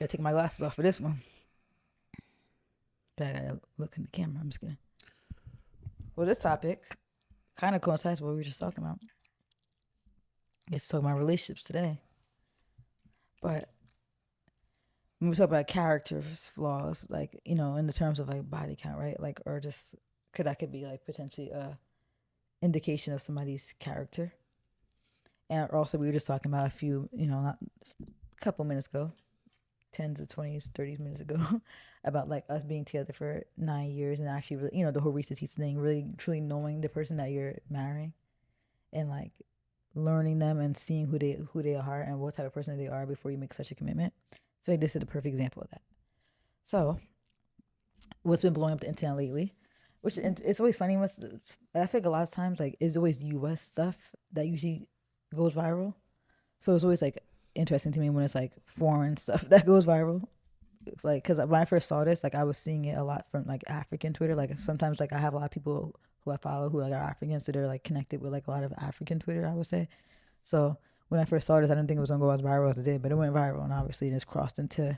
Gotta take my glasses off for this one. I gotta look in the camera. I'm just kidding. Well, this topic kind of coincides with what we were just talking about. It's talking about relationships today. But when we talk about character flaws, like, you know, in the terms of like body count, right? Like, or just, cause that could be like potentially a indication of somebody's character. And also we were just talking about a few, you know, not a couple minutes ago, 10 to 20, 30 minutes ago, about like us being together for 9 years and actually really, you know, the whole Reese's Pieces thing, really truly knowing the person that you're marrying and like learning them and seeing who they are and what type of person they are before you make such a commitment. I feel like this is the perfect example of that. So what's been blowing up the internet lately, which it's always funny, I think a lot of times like it's always US stuff that usually goes viral. So it's always like interesting to me when it's like foreign stuff that goes viral. It's like, because when I first saw this, like I was seeing it a lot from like African Twitter. Like sometimes like I have a lot of people who I follow who like are African, so they're like connected with like a lot of African Twitter, I would say. So when I first saw this, I didn't think it was gonna go as viral as it did, but it went viral, and obviously it's crossed into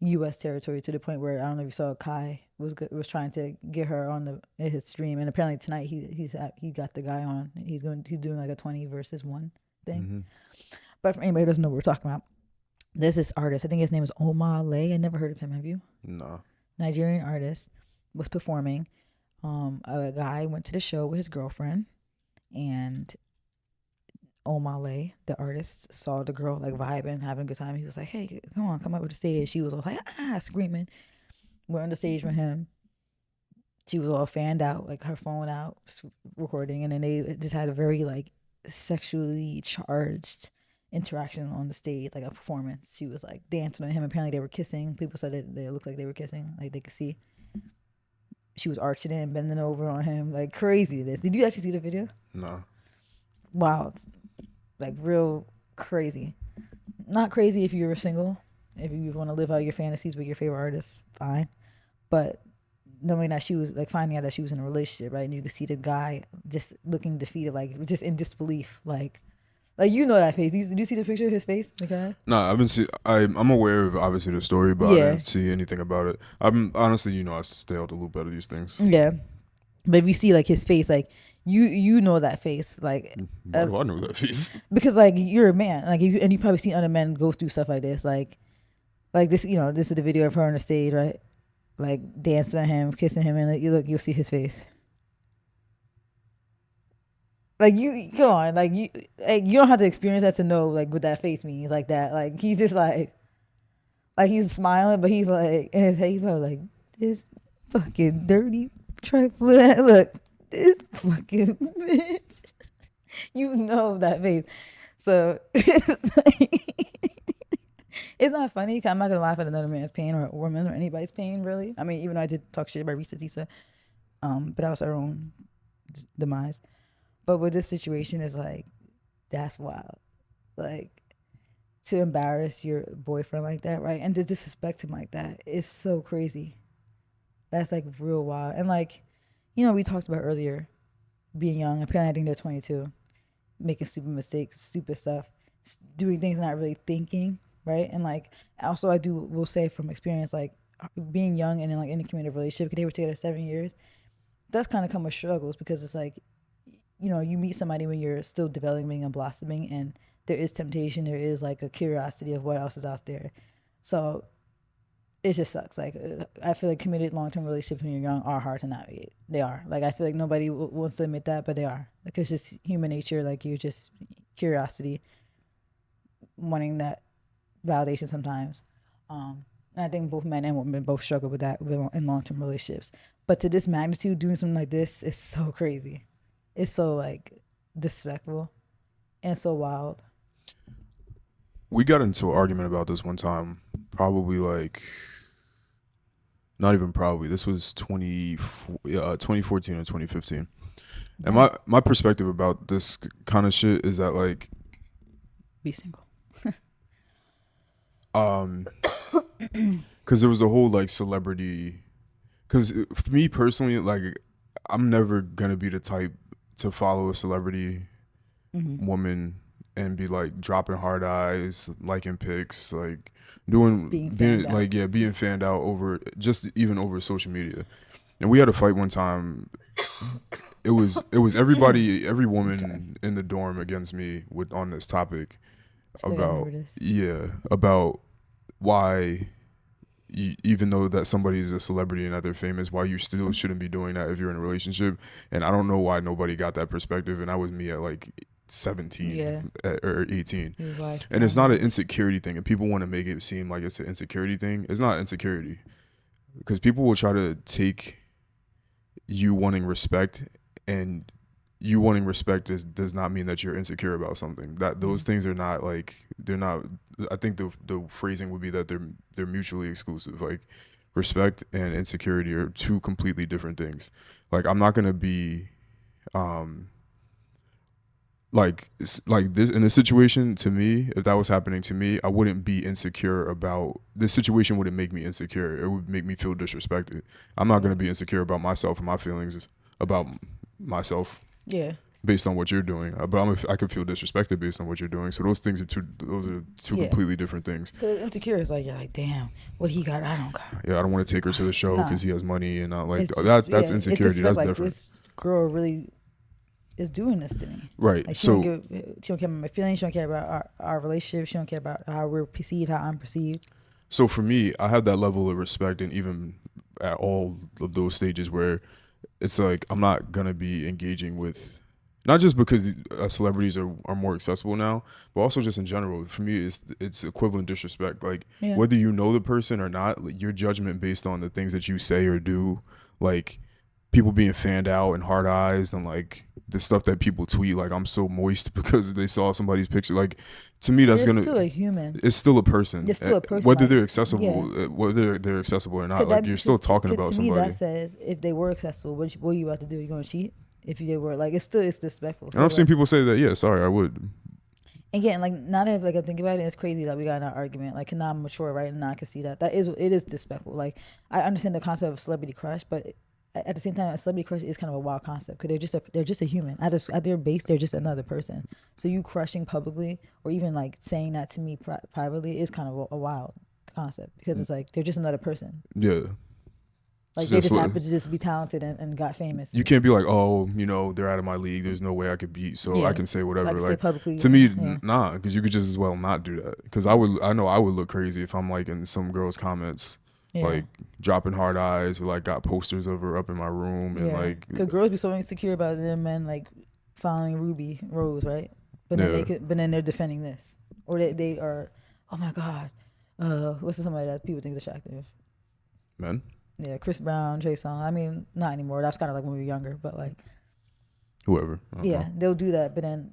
U.S. territory to the point where I don't know if you saw Kai was trying to get her on his stream, and apparently tonight he got the guy on. He's doing like a 20 versus 1 thing. Mm-hmm. But for anybody who doesn't know what we're talking about, there's this artist. I think his name is Omah. I never heard of him. Have you? No. Nigerian artist was performing. A guy went to the show with his girlfriend, and Omah, the artist, saw the girl like vibing, having a good time. He was like, "Hey, come up with the stage." She was all like, screaming. We're on the stage with him. She was all fanned out, like her phone out, recording, and then they just had a very like sexually charged interaction on the stage, like a performance. She was like dancing on him. Apparently they were kissing. People said that they looked like they were kissing, like they could see. She was arching it and bending over on him, like crazy. Did you actually see the video? No. Wow, like real crazy. Not crazy if you were single. If you want to live out your fantasies with your favorite artist, fine. But knowing that she was like finding out that she was in a relationship, right? And you could see the guy just looking defeated, like just in disbelief, like you know that face. Did you see the picture of his face? Okay. No, I haven't seen. I'm aware of obviously the story, but I didn't see anything about it. I'm honestly, I stay out the loop out of these things. Yeah, but if you see like his face, like you know that face, like why do I know that face? Because like you're a man, like and you probably seen other men go through stuff like this, like this. This is the video of her on the stage, right? Like dancing on him, kissing him, and like, you'll see his face. Like you come on, like you don't have to experience that to know like what that face means, like that. Like he's just like he's smiling, but he's like in his head, he's probably like, this fucking dirty trifling. Look, this fucking bitch. You know that face. So it's not funny. I'm not gonna laugh at another man's pain or a woman or anybody's pain, really. I mean, even though I did talk shit about Reese's Pieces, but that was our own demise. But with this situation is like, that's wild. Like, to embarrass your boyfriend like that, right? And to disrespect him like that is so crazy. That's like real wild. And like, we talked about earlier being young. Apparently I think they're 22, making stupid mistakes, stupid stuff, doing things not really thinking, right? And like, also will say from experience, like being young and in like any committed relationship, because they were together 7 years, does kind of come with struggles, because it's like, you meet somebody when you're still developing and blossoming, and there is temptation, there is like a curiosity of what else is out there. So it just sucks. Like, I feel like committed long-term relationships when you're young are hard to navigate. They are. Like, I feel like nobody wants to admit that, but they are. Like, it's just human nature. Like, you're just curiosity, wanting that validation sometimes. And I think both men and women both struggle with that in long-term relationships. But to this magnitude, doing something like this is so crazy. It's so like disrespectful and so wild. We got into an argument about this one time, probably like, not even probably, this was 2014 or 2015. And my perspective about this kind of shit is that like, be single. because there was a whole like celebrity, because for me personally, like I'm never gonna be the type to follow a celebrity woman and be like dropping hard eyes, liking pics, like Being being fanned out. like being fanned out over just even over social media. And we had a fight one time. It was everybody, every I'm sorry. woman in the dorm against me with on this topic I feel like I remember about this. about why even though that somebody is a celebrity and that they're famous, why you still shouldn't be doing that if you're in a relationship. And I don't know why nobody got that perspective. And that was me at like 17 Yeah. or 18. He was like, And it's not an insecurity thing. And people want to make it seem like it's an insecurity thing. It's not insecurity because people will try to take you wanting respect, and you wanting respect does not mean that you're insecure about something. That those things are not like they're not. I think the phrasing would be that they're mutually exclusive. Like respect and insecurity are two completely different things. Like I'm not gonna be um like this in a situation. To me, if that was happening to me, I wouldn't be insecure about this situation. Wouldn't make me insecure. It would make me feel disrespected. I'm not gonna be insecure about myself and my feelings about myself Yeah. based on what you're doing. But I could feel disrespected based on what you're doing. So those things are two. Those are two Yeah. completely different things. Because insecure is like, you're like, damn, what he got, I don't got. Yeah, I don't want to take her to the show Nah. because he has money and not like It's that. just, That's yeah, insecurity. It's That's like different. this girl really is doing this to me. Right. Like she So don't care about my feelings. She don't care about our relationship. She don't care about how we're perceived, how I'm perceived. so for me, I have that level of respect, and even at all of those stages where it's like I'm not gonna be engaging with, not just because celebrities are more accessible now, but also just in general. For me, it's equivalent disrespect. Like Yeah. whether you know the person or not, like, your judgment based on the things that you say or do, like people being fanned out and hard eyes and like the stuff that people tweet, like I'm so moist because they saw somebody's picture. Like to me, that's It's gonna. still a human. It's still a person. It's still a person. Whether like, they're accessible, Yeah. whether they're accessible or not. Could Like that, you're still talking could, about to me, somebody. that says if they were accessible, what are you about to do? You gonna cheat? If they were like, it's disrespectful. And I've So, seen like, people say that. Yeah, sorry, I would. again, like now that like I think about it, it's crazy that we got in an argument. Like, now I'm mature, right? And now I can see that it is disrespectful. Like, I understand the concept of celebrity crush, but at the same time, a celebrity crush is kind of a wild concept because they're just a human. At their base, they're just another person. So you crushing publicly or even like saying that to me privately is kind of a wild concept because it's like they're just another person. Yeah. Like So they it's just like- happen to just be talented and got famous. You can't be like, oh, they're out of my league. There's no way I could beat, so Yeah. I can say So whatever. I can say Like publicly. to me, Yeah. nah, because you could just as well not do that. Because I know I would look crazy if I'm like in some girl's comments, Yeah. like dropping hard eyes or like got posters of her up in my room and Yeah. like Because girls be so insecure about their men like following Ruby Rose, right? But then Yeah. but then they're defending this, or they are, oh my god, what's somebody that people think is attractive? men. Yeah, Chris Brown, Trey Songz. I mean, not anymore. That's kind of like when we were younger, but like, Whoever. I don't yeah, know. they'll do that. But then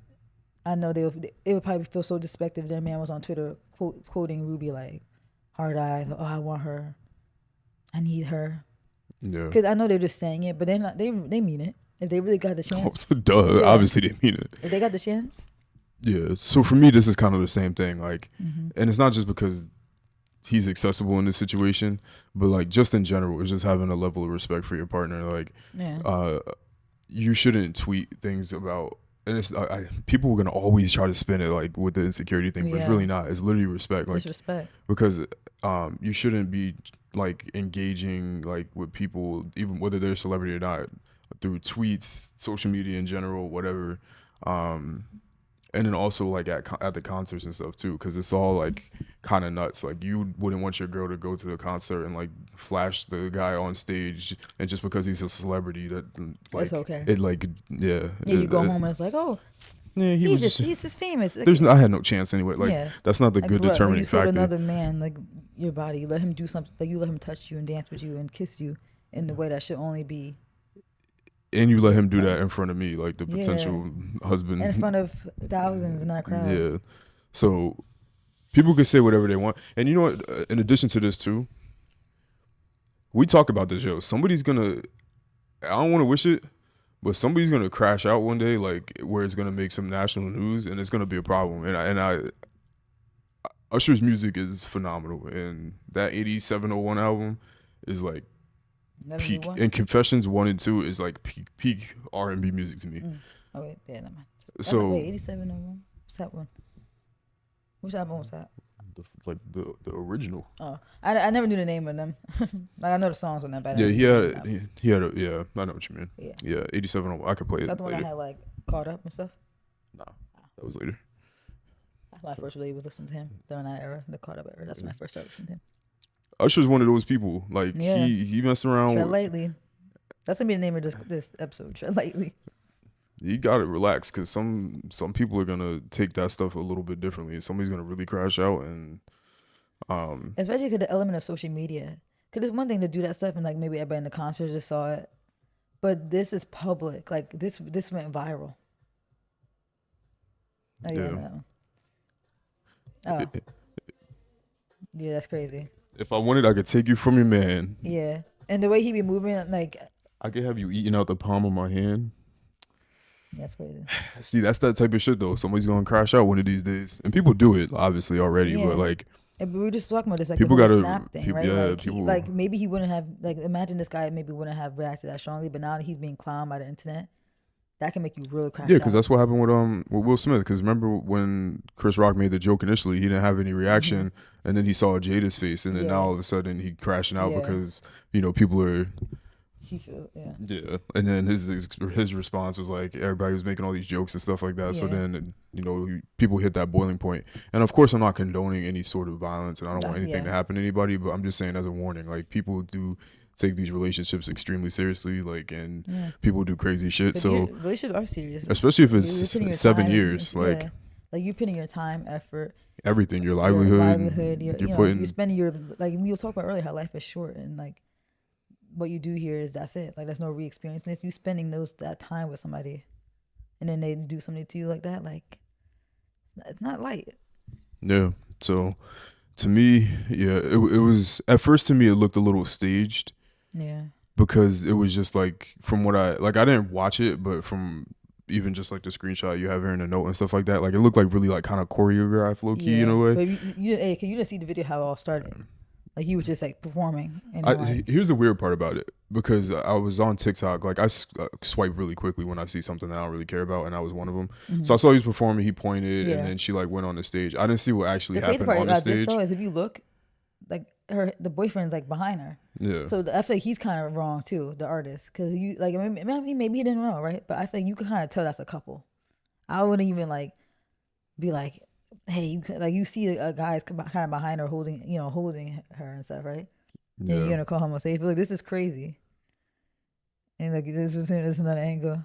I know it would probably feel so disrespectful if their man was on Twitter quoting Ruby like hard eyes. Oh, I want her. I need her. Yeah. Because I know they're just saying it, but they mean it. If they really got the chance, Duh. Yeah. Obviously they mean it. if they got the chance, Yeah. So for me, this is kind of the same thing. Like, mm-hmm. and it's not just because he's accessible in this situation, but like just in general, it's just having a level of respect for your partner. Like, yeah, you shouldn't tweet things about. And it's people are gonna always try to spin it like with the insecurity thing, but it's Yeah. really not. It's literally respect. it's Like just respect. because you shouldn't be like engaging like with people, even whether they're a celebrity or not, through tweets, social media in general, whatever. And then also like at the concerts and stuff too, because it's all like kind of nuts. Like you wouldn't want your girl to go to the concert and like flash the guy on stage, and just because he's a celebrity that like It's okay. it like yeah. Yeah, you go home and it's like, oh, Yeah, he's just famous. Like, I had no chance anyway. Like Yeah. that's not the like, good what, when determining you serve factor. another man like your body, you let him do something, like you let him touch you and dance with you and kiss you in the way that should only be And you let him do that in front of me, like the Yeah. potential husband. in front of thousands in that crowd. Yeah. So people can say whatever they want. And you know what? In addition to this too, we talk about this, yo. Somebody's gonna, I don't want to wish it, but somebody's gonna crash out one day, like where it's gonna make some national news, and it's gonna be a problem. And Usher's music is phenomenal, and that 8701 album is like Never peak. knew one. And Confessions 1 and 2 is like peak R&B music to me. Oh wait, yeah, never mind. So wait, 8701. What's that one? Which album was that? The original. Oh, I never knew the name of them. Like I know the songs on that, but I Yeah, never he knew the name had of them. he had a, yeah. I know what you mean. Yeah. Yeah, 87. I could play Is it that the one later. I had like caught up and stuff? Nah, that was later. That's when I first really was listening to him during that era, the caught up era. That's when I first started listening to him. Usher's one of those people. Like Yeah. he messed around. Tread lightly. That's gonna be the name of this episode. Tread lightly. You gotta relax because some people are gonna take that stuff a little bit differently. Somebody's gonna really crash out and Especially because the element of social media. Because it's one thing to do that stuff and like maybe everybody in the concert just saw it, but this is public. Like this went viral. Oh yeah, Yeah. no. Oh yeah, that's crazy. If I wanted, I could take you from your man. Yeah, and the way he be moving, like I could have you eating out the palm of my hand. that's crazy. See, that's that type of shit though. Somebody's gonna crash out one of these days, and people do it obviously already. Yeah. But like, And we were just talking about this, like people the whole gotta- snap thing, people- right? yeah, like, people- like maybe he wouldn't have like imagine this guy maybe wouldn't have reacted that strongly, but now that he's being clowned by the internet, that can make you really crash yeah, out. because that's what happened with Will Smith. Because remember when Chris Rock made the joke initially, he didn't have any reaction, and then he saw Jada's face, and then Yeah. now all of a sudden he crashing out Yeah. because people are. She feel Yeah, and then his response was like everybody was making all these jokes and stuff like that. So Yeah. then people hit that boiling point. And of course, I'm not condoning any sort of violence, and I don't want That's- anything yeah. to happen to anybody. But I'm just saying as a warning, like people do take these relationships extremely seriously, like and people do crazy shit. So relationships are serious, especially if You're it's putting your 7 time years, in- like yeah. Like you're putting your time, effort, everything, your your livelihood, you're putting. you're spending your like we were talking about earlier how life is short and like what you do here is that's it. Like there's no re-experiencing this. You spending that time with somebody, and then they do something to you like that. Like it's not light. Yeah. So to me, yeah, it was at first to me it looked a little staged. Yeah. Because it was just like from what I didn't watch it, but from even just like the screenshot you have here in the note and stuff like that, like it looked like really like kind of choreographed low key in a way. But you didn't see the video how it all started. Like he was just like performing. And then, like, Here's the weird part about it, because I was on TikTok, like I swipe really quickly when I see something that I don't really care about, and that was one of them. So I saw he was performing, he pointed, Yeah. and then she like went on the stage. I didn't see what actually the crazy happened part on the about this stage. though is if you look, like the boyfriend's like behind her. Yeah. So I feel like he's kind of wrong too, the artist, because you like maybe he didn't know, right? But I feel like you could kind of tell that's a couple. I wouldn't even like be like, hey, you see a guy's kind of behind her holding her and stuff, right? Yeah. And you're gonna call him on stage, but like this is crazy. And like this is another angle.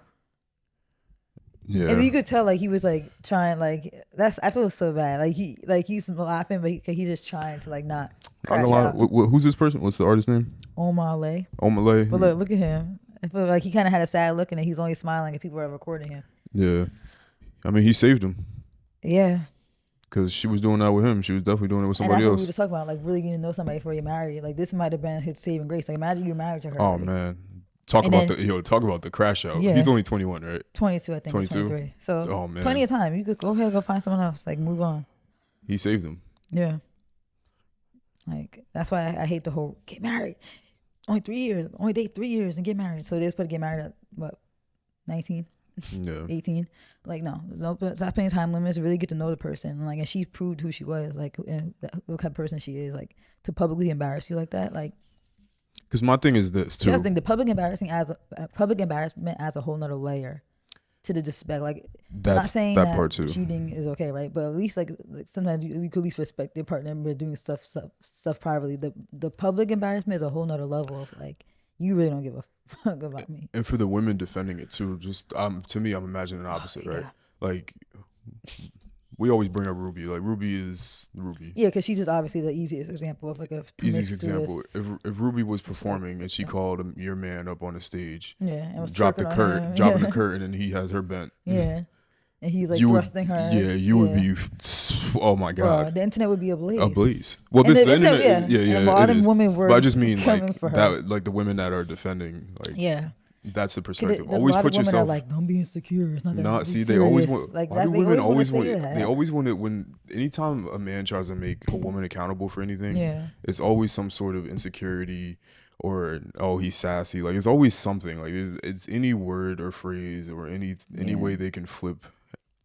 Yeah. And you could tell like he was like trying I feel so bad. Like he's laughing, but he's just trying to like not I crash don't know out. who's this person? What's the artist name? Omah. Omalay. But look at him. I feel like he kind of had a sad look, and he's only smiling if people are recording him. Yeah. I mean, he saved him. Yeah. Because she was doing that with him. She was definitely doing it with And somebody that's what else. we were talking about, like really getting to know somebody before you're married. Like this might have been his saving grace. Like imagine you're married to her. Oh already. man, talk And about then- the crash out. Yeah. He's only 21, right? 22, I think. 22? 23. So Oh man, plenty of time. You could go ahead and go find someone else. Like move on. he saved him. Yeah. Like that's why I hate the whole get married. Only 3 years. Only date 3 years and get married. So they was supposed to get married at what, 19? Yeah, 18. Like no stop putting time limits. Really get to know the person. Like and she proved who she was, like and what kind of person she is. Like to publicly embarrass you like that. Like because my thing is this too. that's the thing. The public embarrassment adds a whole nother layer to the disrespect. Like I'm not That's saying that part too. cheating is okay, right? But at least like sometimes you could at least respect your partner by doing stuff privately. The public embarrassment is a whole nother level of like you really don't give a fuck about me. And for the women defending it too, just to me, I'm imagining the opposite, right? Yeah. Like we always bring up Ruby. Like Ruby is Ruby. Yeah, because she's just obviously the easiest example of like a Easiest example. promiscuous- If Ruby was performing and she called your man up on the stage, yeah, and was dropping twerking on him. the Yeah. curtain, and he has her bent. Yeah, and he's like You would- thrusting her. Yeah, you would be. Oh my god. Bro, the internet would be ablaze. Ablaze. Well, And this the the internet- internet. yeah. Yeah, And a lot it of is. women were But I just mean coming like for her. that, like the women that are defending, like Yeah. that's the 'Cause perspective. there's Always a lot put of women yourself. that are like, don't be insecure. It's not that. Not be see, they always serious." want. Like Why that's do they women always always want? want? To say They that. always want it when anytime a man tries to make a woman accountable for anything. Yeah. It's always some sort of insecurity, or oh he's sassy. Like it's always something. Like it's any word or phrase or any Yeah. way they can flip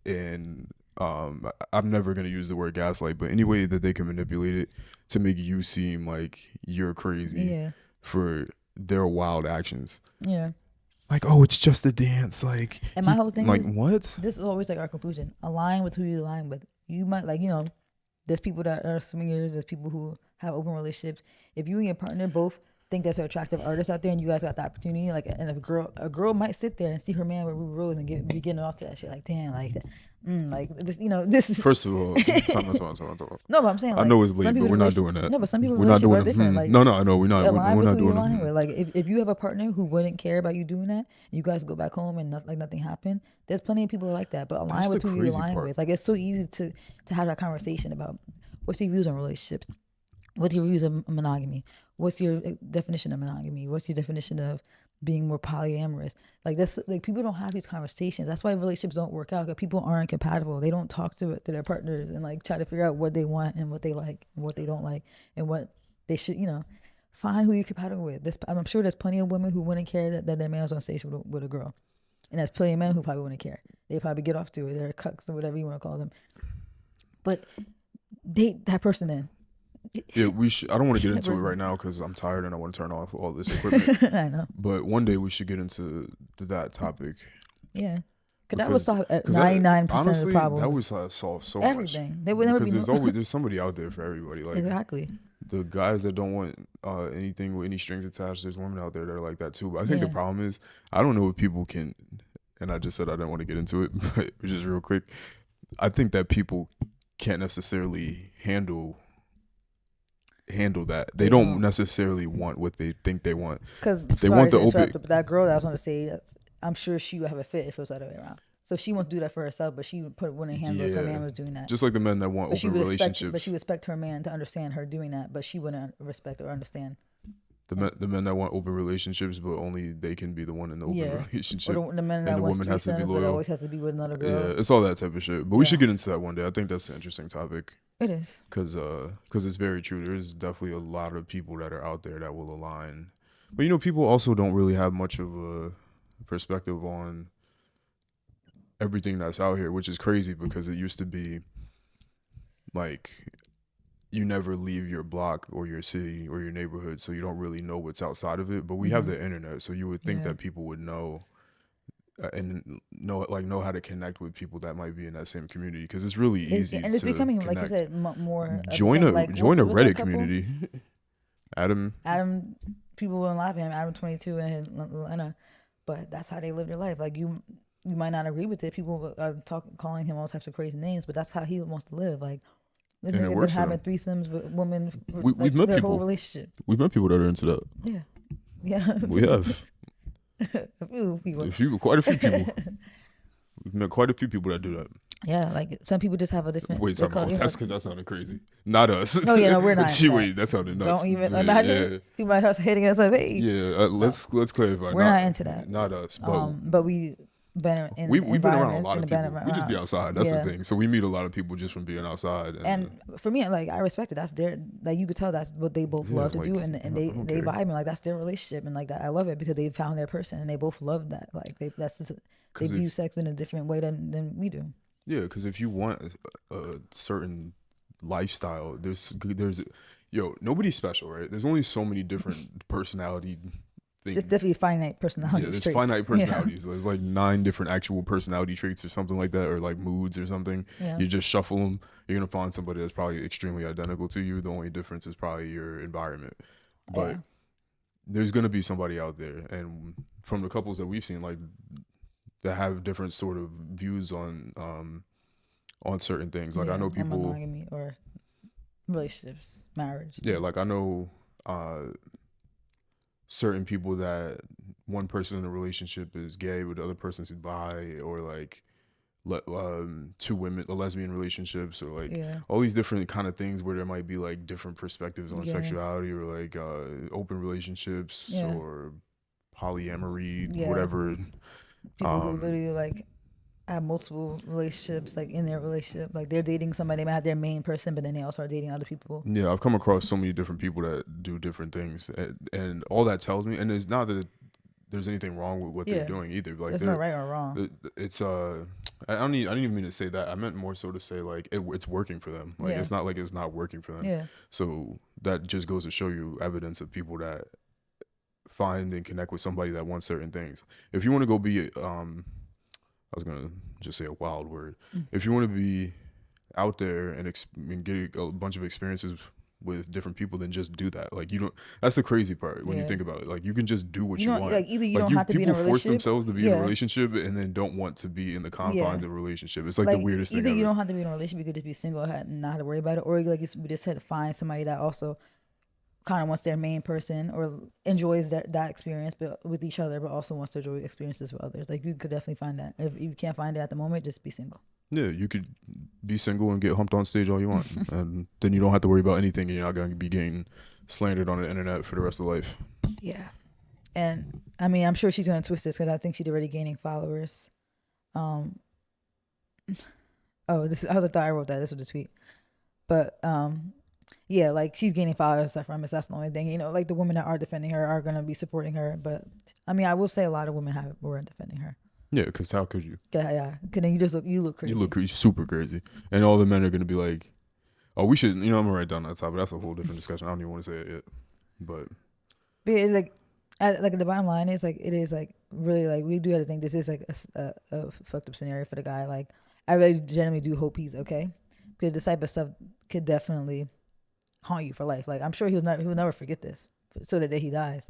and I'm never gonna use the word gaslight, but any way that they can manipulate it to make you seem like you're crazy Yeah. for their wild actions. Yeah. Like, oh, it's just a dance. Like, And my whole thing like is, what? this is always like our conclusion. Align with who you align with. You might like, there's people that are swingers, there's people who have open relationships. If you and your partner both think there's an attractive artist out there and you guys got the opportunity, like, and if a girl might sit there and see her man with Ruby Rose and be getting off to that shit, like, damn, like this, this is. First of all, No, but I'm saying, I like, know it's late, some but people we're not doing that. No, but some people We're not doing are different. Like, no, I know we're not. align We're with not who you doing align it. with. Like, if you have a partner who wouldn't care about you doing that, you guys go back home and nothing happened. There's plenty of people like that, but align with who you align with. Like, it's so easy to have that conversation about what's your views on relationships, what's your views of monogamy, what's your definition of monogamy, what's your definition of being more polyamorous. Like, this, like, people don't have these conversations. That's why relationships don't work out, because people aren't compatible. They don't talk to their partners and like try to figure out what they want and what they like and what they don't like and what they should, find who you're compatible with. I'm sure there's plenty of women who wouldn't care that their man was on stage with a girl, and there's plenty of men who probably wouldn't care. They probably get off to it. They're cucks or whatever you want to call them, but date that person in. Yeah, we should. I don't want to get into it right now because I'm tired and I want to turn off all this equipment. I know. But one day we should get into that topic. Yeah. Because that would solve 99% of the problems. That would solve so everything. much. They would never be. Because there's somebody out there for everybody. Like, exactly. The guys that don't want anything with any strings attached, there's women out there that are like that too. But I think the problem is, I don't know if people can, and I just said I didn't want to get into it, but just real quick, I think that people can't necessarily handle that. They don't necessarily want what they think they want. Because they want the open. But that girl that was on the stage, I'm sure she would have a fit if it was the other way around. So she won't do that for herself, but she wouldn't handle it if her man was doing that. Just like the men that want open relationships. But she would expect her man to understand her doing that, but she wouldn't respect or understand. The men that want open relationships, but only they can be the one in the open relationship. Or the men that want woman has to be loyal. But always has to be with another girl. Yeah, it's all that type of shit. But we should get into that one day. I think that's an interesting topic. It is. Because it's very true. There's definitely a lot of people that are out there that will align. But, people also don't really have much of a perspective on everything that's out here, which is crazy because it used to be like you never leave your block or your city or your neighborhood, so you don't really know what's outside of it. But we have the internet, so you would think that people would know and know how to connect with people that might be in that same community, because it's really easy. And it's becoming connect. Like you said, more. Join a Reddit community. Adam, people wouldn't laugh at him. Adam 22 and Lena, but that's how they live their life. Like you might not agree with it. People are calling him all types of crazy names, but that's how he wants to live. Like, this nigga been having threesomes with women. We've met their people. Whole relationship. We've met people that are into that. Yeah. We have. A few people. Quite a few people. We've met quite a few people that do that. Yeah, like some people just have a different. Wait, that's because that sounded crazy. Not us. No, we're not. Wait, that sounded nuts. Don't even imagine. Yeah. People might start hating us like, hey. Yeah, let's clarify. We're not into that. Not us, but we've been we've been around a lot of people. We just be outside. outside. That's the thing. So we meet a lot of people just from being outside. And for me, like, I respect it. That's their, like, you could tell that's what they both love to do, and they vibe, and like that's their relationship, and like that, I love it because they found their person and they both love that. Like they view sex in a different way than we do. Yeah, because if you want a certain lifestyle, there's nobody's special, right? There's only so many different personality things. There's definitely finite personality traits. There's finite personalities. There's like 9 different actual personality traits or something like that, or like moods or something. Yeah. You just shuffle them. You're going to find somebody that's probably extremely identical to you. The only difference is probably your environment. But there's going to be somebody out there. And from the couples that we've seen, like, that have different sort of views on certain things. Like, I know people, monogamy or relationships, marriage. Yeah, like I know certain people that one person in a relationship is gay, but the other person's bi, or like 2 women, lesbian relationships, or like all these different kind of things where there might be like different perspectives on sexuality, or like open relationships or polyamory, whatever. People who literally like have multiple relationships, like in their relationship, like they're dating somebody, they might have their main person, but then they also are dating other people. Yeah, I've come across so many different people that do different things, and all that tells me, and it's not that there's anything wrong with what Yeah. they're doing either. Like There's no right or wrong. it's I didn't even mean to say that. I meant more so to say like it's working for them. Like Yeah. it's not like it's not working for them. Yeah. So that just goes to show you evidence of people that find and connect with somebody that wants certain things. If you want to go be I was gonna just say a wild word. If you want to be out there and get a bunch of experiences with different people, then just do that. Like you don't. That's the crazy part when you Yeah. think about it. Like you can just do what You you don't want. like either you Like don't have to be in a people force relationship. themselves to be in a Yeah. relationship and then don't want to be in the confines Yeah. of a relationship. It's like the weirdest thing Either ever. you don't have to be in a relationship, you could just be single and not have to worry about it, or like we just had to find somebody that also kind of wants their main person or enjoys that experience, but with each other, but also wants to enjoy experiences with others. Like you could definitely find that. If you can't find it at the moment, just be single. Yeah, you could be single and get humped on stage all you want, and then you don't have to worry about anything, and you're not going to be getting slandered on the internet for the rest of life. Yeah, and I mean, I'm sure she's gonna twist this because I think she's already gaining followers. Oh, this I thought I wrote that. This was the tweet, but yeah, like she's gaining followers and stuff from us. That's the only thing, like the women that are defending her are gonna be supporting her. But I mean, I will say a lot of women weren't defending her. Yeah, because how could you? Yeah. Cause then you look crazy. You look super crazy, and all the men are going to be like, "Oh, we should." I'm gonna write down that topic. That's a whole different discussion. I don't even want to say it yet, but it's like, the bottom line is like it is like really like we do have to think this is like a fucked up scenario for the guy. Like I really genuinely do hope he's okay, because this type of stuff could definitely haunt you for life. Like I'm sure he'll never forget this. So the day he dies,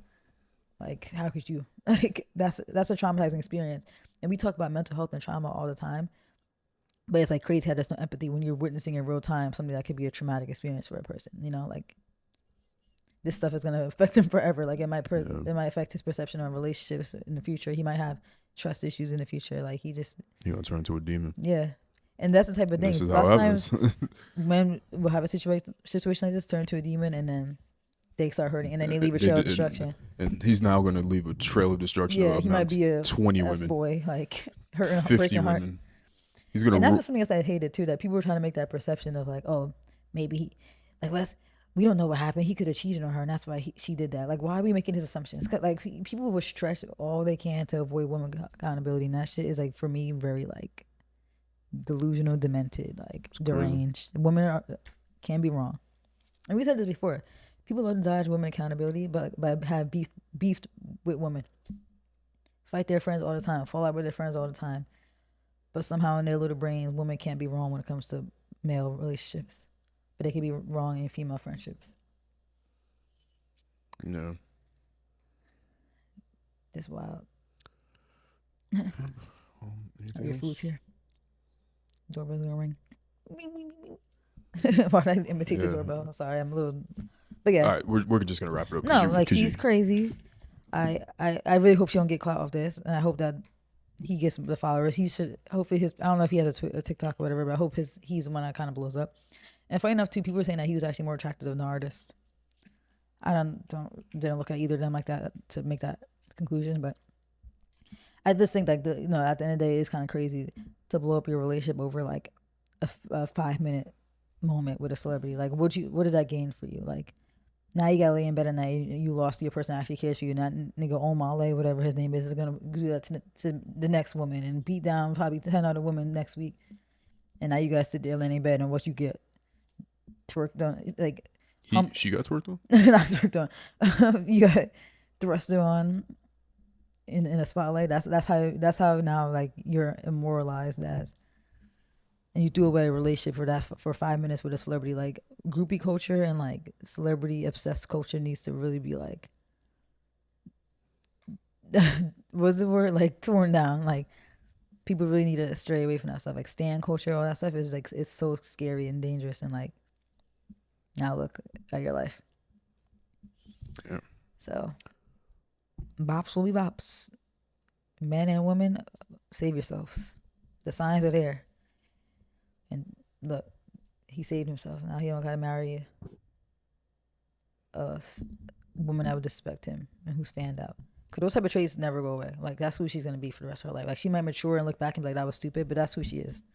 like how could you? Like that's a traumatizing experience. And we talk about mental health and trauma all the time, but it's like crazy how there's no empathy when you're witnessing in real time something that could be a traumatic experience for a person. Like this stuff is gonna affect him forever. Like it might affect his perception on relationships in the future. He might have trust issues in the future. Like he gonna turn into a demon. Yeah, and that's the type of thing. This is how it happens. Men will have a situation like this, turn to a demon, and then they start hurting, and then they leave a trail of destruction. And he's now going to leave a trail of destruction. Yeah, he might be a 20 women, boy, like hurting, 50 breaking heart. women. He's gonna. And that's something else I hated too. That people were trying to make that perception of like, oh, maybe he, like we don't know what happened. He could have cheated on her, and that's why she did that. Like, why are we making these assumptions? Like people will stretch all they can to avoid women accountability, and that shit is like for me very like delusional, demented, like deranged. Women can be wrong, and we said this before. People love to dodge women accountability, but have beefed with women. Fight their friends all the time. Fall out with their friends all the time. But somehow in their little brain, women can't be wrong when it comes to male relationships. But they can be wrong in female friendships. No. That's wild. Your food's here. Doorbell's gonna ring. Why did I imitate the doorbell? I'm sorry, I'm a little... But yeah. All right, we're just gonna wrap it up. No, like she's crazy. I really hope she don't get clout off this, and I hope that he gets the followers. He should hopefully I don't know if he has a TikTok or whatever, but I hope he's the one that kind of blows up. And funny enough, too, people were saying that he was actually more attractive than an artist. I didn't look at either of them like that to make that conclusion, but I just think like at the end of the day, it's kind of crazy to blow up your relationship over like a 5-minute moment with a celebrity. Like, what did that gain for you? Like, now you gotta lay in bed at night. You lost your person that actually cares for you. Not nigga Omah, whatever his name is gonna do that to the next woman and beat down probably 10 other women next week. And now you guys sit there laying in bed, and what you get? Twerked on, like she got twerked on. Not twerked on. You got thrusted on in a spotlight. That's how now like you're immoralized as. And you threw away a relationship for 5 minutes with a celebrity. Like groupie culture and like celebrity obsessed culture needs to really be like, what's the word? Like torn down. Like people really need to stray away from that stuff. Like stan culture, all that stuff is like it's so scary and dangerous. And like now look at your life. Yeah. So bops will be bops. Men and women, save yourselves. The signs are there. And look, he saved himself. Now he don't gotta marry a woman that would disrespect him and who's fanned out. Cause those type of traits never go away. Like that's who she's gonna be for the rest of her life. Like she might mature and look back and be like, that was stupid, but that's who she is.